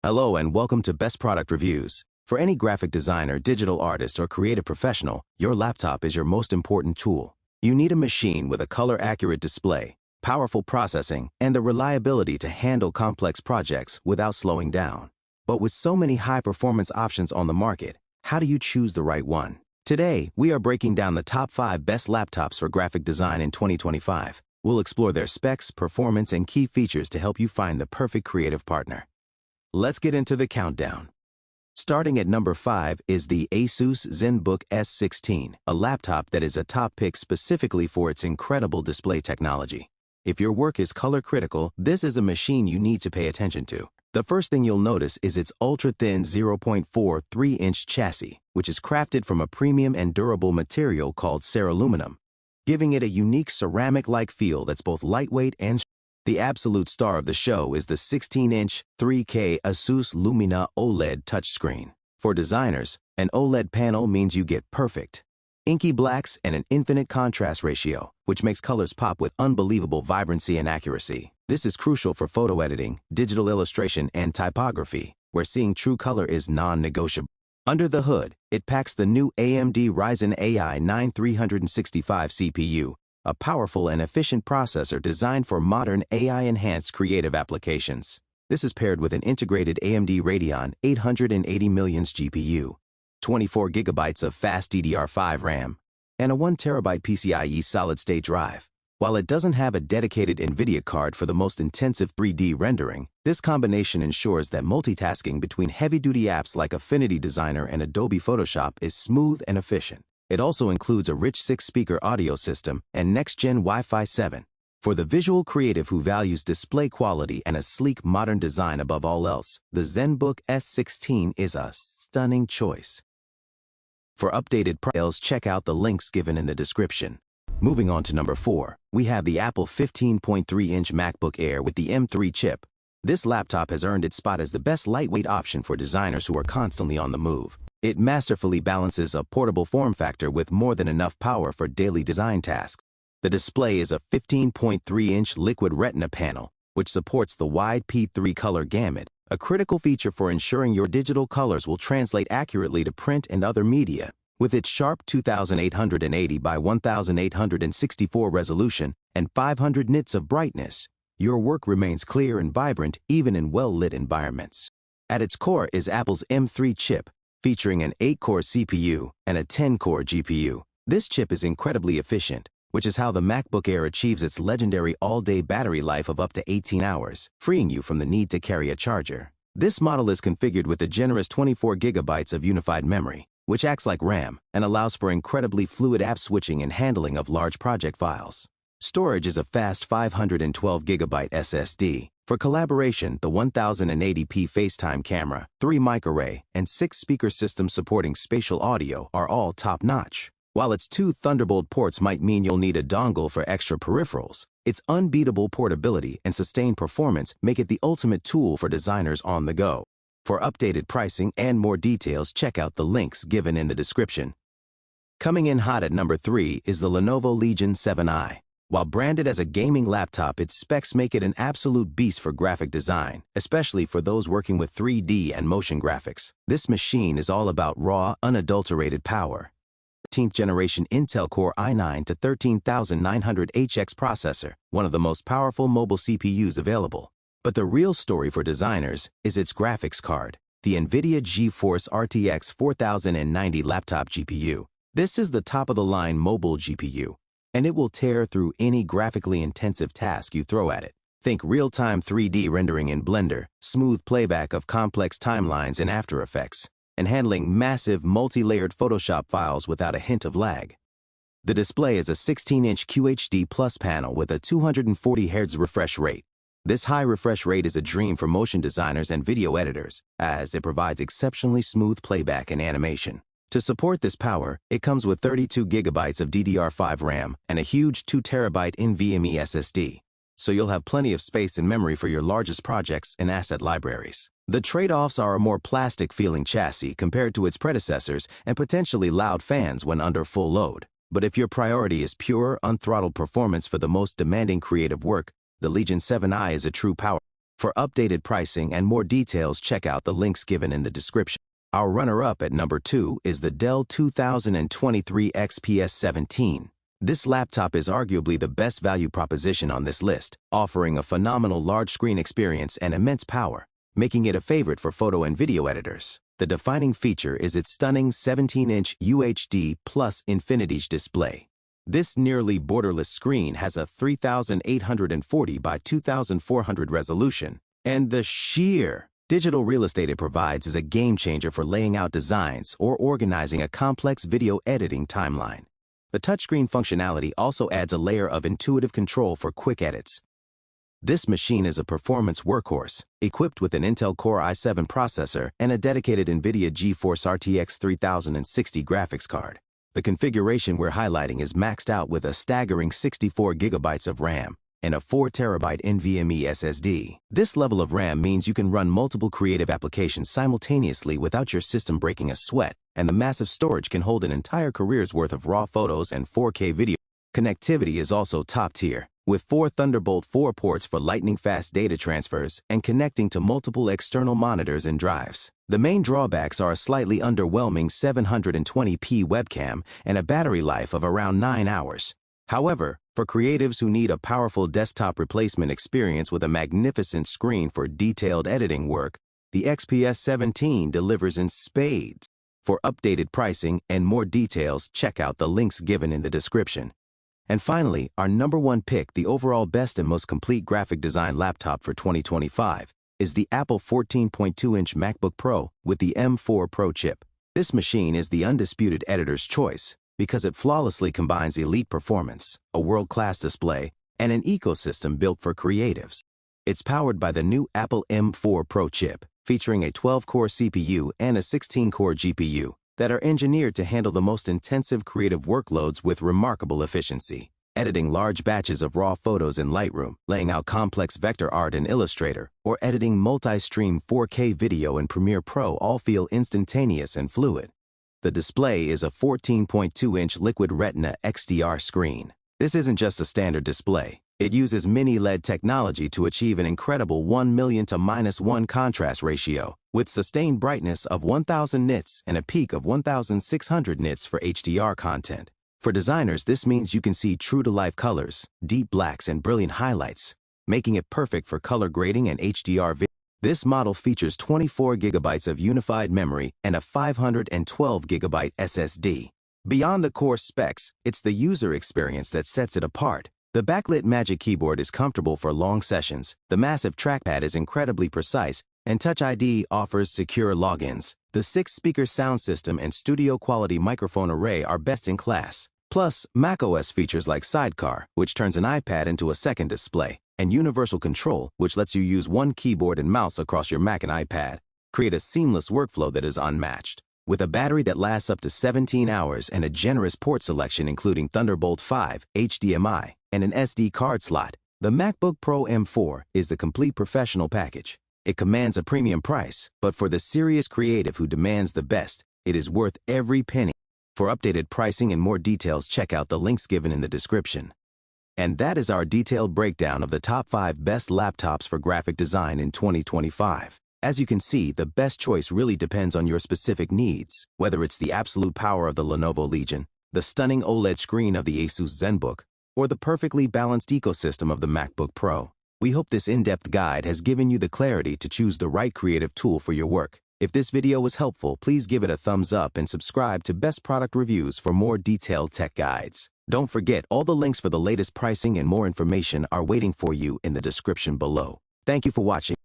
Hello and welcome to Best Product Reviews. For any graphic designer, digital artist, or creative professional, your laptop is your most important tool. You need a machine with a color-accurate display, powerful processing, and the reliability to handle complex projects without slowing down. But with so many high-performance options on the market, how do you choose the right one? Today, we are breaking down the top 5 best laptops for graphic design in 2025. We'll explore their specs, performance, and key features to help you find the perfect creative partner. Let's get into the countdown. Starting at number 5 is the Asus ZenBook S16, a laptop that is a top pick specifically for its incredible display technology. If your work is color critical, this is a machine you need to pay attention to. The first thing you'll notice is its ultra-thin 0.4 3-inch chassis, which is crafted from a premium and durable material called ceraluminum, giving it a unique ceramic-like feel that's both lightweight and the absolute star of the show is the 16-inch 3K Asus Lumina OLED touchscreen. For designers, an OLED panel means you get perfect, inky blacks and an infinite contrast ratio, which makes colors pop with unbelievable vibrancy and accuracy. This is crucial for photo editing, digital illustration, and typography, where seeing true color is non-negotiable. Under the hood, it packs the new AMD Ryzen AI 9 365 CPU, a powerful and efficient processor designed for modern AI-enhanced creative applications. This is paired with an integrated AMD Radeon 880 millions GPU, 24 GB of fast DDR5 RAM, and a 1 TB PCIe solid-state drive. While it doesn't have a dedicated NVIDIA card for the most intensive 3D rendering, this combination ensures that multitasking between heavy-duty apps like Affinity Designer and Adobe Photoshop is smooth and efficient. It also includes a rich 6-speaker audio system and next-gen Wi-Fi 7. For the visual creative who values display quality and a sleek modern design above all else, the ZenBook S16 is a stunning choice. For updated prices, check out the links given in the description. Moving on to number 4, we have the Apple 15.3-inch MacBook Air with the M3 chip. This laptop has earned its spot as the best lightweight option for designers who are constantly on the move. It masterfully balances a portable form factor with more than enough power for daily design tasks. The display is a 15.3-inch liquid Retina panel, which supports the wide P3 color gamut, a critical feature for ensuring your digital colors will translate accurately to print and other media. With its sharp 2880 by 1864 resolution and 500 nits of brightness, your work remains clear and vibrant even in well-lit environments. At its core is Apple's M3 chip, featuring an 8-core CPU and a 10-core GPU. This chip is incredibly efficient, which is how the MacBook Air achieves its legendary all-day battery life of up to 18 hours, freeing you from the need to carry a charger. This model is configured with a generous 24 GB of unified memory, which acts like RAM and allows for incredibly fluid app switching and handling of large project files. Storage is a fast 512 GB SSD. For collaboration, the 1080p FaceTime camera, 3 microarray, and 6-speaker system supporting spatial audio are all top-notch. While its 2 Thunderbolt ports might mean you'll need a dongle for extra peripherals, its unbeatable portability and sustained performance make it the ultimate tool for designers on the go. For updated pricing and more details, check out the links given in the description. Coming in hot at number 3 is the Lenovo Legion 7i. While branded as a gaming laptop, its specs make it an absolute beast for graphic design, especially for those working with 3D and motion graphics. This machine is all about raw, unadulterated power. 13th generation Intel Core i9 to 13900HX processor, one of the most powerful mobile CPUs available. But the real story for designers is its graphics card, the NVIDIA GeForce RTX 4090 laptop GPU. This is the top-of-the-line mobile GPU, and it will tear through any graphically intensive task you throw at it. Think real-time 3D rendering in Blender, smooth playback of complex timelines in After Effects, and handling massive multi-layered Photoshop files without a hint of lag. The display is a 16-inch QHD Plus panel with a 240 Hz refresh rate. This high refresh rate is a dream for motion designers and video editors, as it provides exceptionally smooth playback and animation. To support this power, it comes with 32 GB of DDR5 RAM and a huge 2 TB NVMe SSD, so you'll have plenty of space and memory for your largest projects and asset libraries. The trade-offs are a more plastic-feeling chassis compared to its predecessors and potentially loud fans when under full load. But if your priority is pure, unthrottled performance for the most demanding creative work, the Legion 7i is a true power. For updated pricing and more details, check out the links given in the description. Our runner-up at number 2 is the Dell 2023 XPS 17. This laptop is arguably the best value proposition on this list, offering a phenomenal large-screen experience and immense power, making it a favorite for photo and video editors. The defining feature is its stunning 17-inch UHD plus Infinity display. This nearly borderless screen has a 3840 by 2400 resolution, and the sheer digital real estate it provides is a game-changer for laying out designs or organizing a complex video editing timeline. The touchscreen functionality also adds a layer of intuitive control for quick edits. This machine is a performance workhorse, equipped with an Intel Core i7 processor and a dedicated NVIDIA GeForce RTX 3060 graphics card. The configuration we're highlighting is maxed out with a staggering 64 GB of RAM and a 4 TB NVMe SSD. This level of RAM means you can run multiple creative applications simultaneously without your system breaking a sweat, and the massive storage can hold an entire career's worth of raw photos and 4K video. Connectivity is also top tier, with 4 Thunderbolt 4 ports for lightning-fast data transfers and connecting to multiple external monitors and drives. The main drawbacks are a slightly underwhelming 720p webcam and a battery life of around 9 hours. However, for creatives who need a powerful desktop replacement experience with a magnificent screen for detailed editing work, the XPS 17 delivers in spades. For updated pricing and more details, check out the links given in the description. And finally, our number 1 pick, the overall best and most complete graphic design laptop for 2025, is the Apple 14.2-inch MacBook Pro with the M4 Pro chip. This machine is the undisputed editor's choice because it flawlessly combines elite performance, a world-class display, and an ecosystem built for creatives. It's powered by the new Apple M4 Pro chip, featuring a 12-core CPU and a 16-core GPU that are engineered to handle the most intensive creative workloads with remarkable efficiency. Editing large batches of raw photos in Lightroom, laying out complex vector art in Illustrator, or editing multi-stream 4K video in Premiere Pro all feel instantaneous and fluid. The display is a 14.2-inch liquid Retina XDR screen. This isn't just a standard display. It uses mini-LED technology to achieve an incredible 1,000,000 to -1 contrast ratio, with sustained brightness of 1000 nits and a peak of 1600 nits for HDR content. For designers, this means you can see true-to-life colors, deep blacks, and brilliant highlights, making it perfect for color grading and HDR video. This model features 24 GB of unified memory and a 512 GB SSD. Beyond the core specs, it's the user experience that sets it apart. The backlit Magic Keyboard is comfortable for long sessions, the massive trackpad is incredibly precise, and Touch ID offers secure logins. The 6-speaker sound system and studio-quality microphone array are best in class. Plus, macOS features like Sidecar, which turns an iPad into a second display, and Universal Control, which lets you use one keyboard and mouse across your Mac and iPad, create a seamless workflow that is unmatched. With a battery that lasts up to 17 hours and a generous port selection including Thunderbolt 5, HDMI, and an SD card slot, the MacBook Pro M4 is the complete professional package. It commands a premium price, but for the serious creative who demands the best, it is worth every penny. For updated pricing and more details, check out the links given in the description. And that is our detailed breakdown of the top 5 best laptops for graphic design in 2025. As you can see, the best choice really depends on your specific needs, whether it's the absolute power of the Lenovo Legion, the stunning OLED screen of the Asus ZenBook, or the perfectly balanced ecosystem of the MacBook Pro. We hope this in-depth guide has given you the clarity to choose the right creative tool for your work. If this video was helpful, please give it a thumbs up and subscribe to Best Product Reviews for more detailed tech guides. Don't forget, all the links for the latest pricing and more information are waiting for you in the description below. Thank you for watching.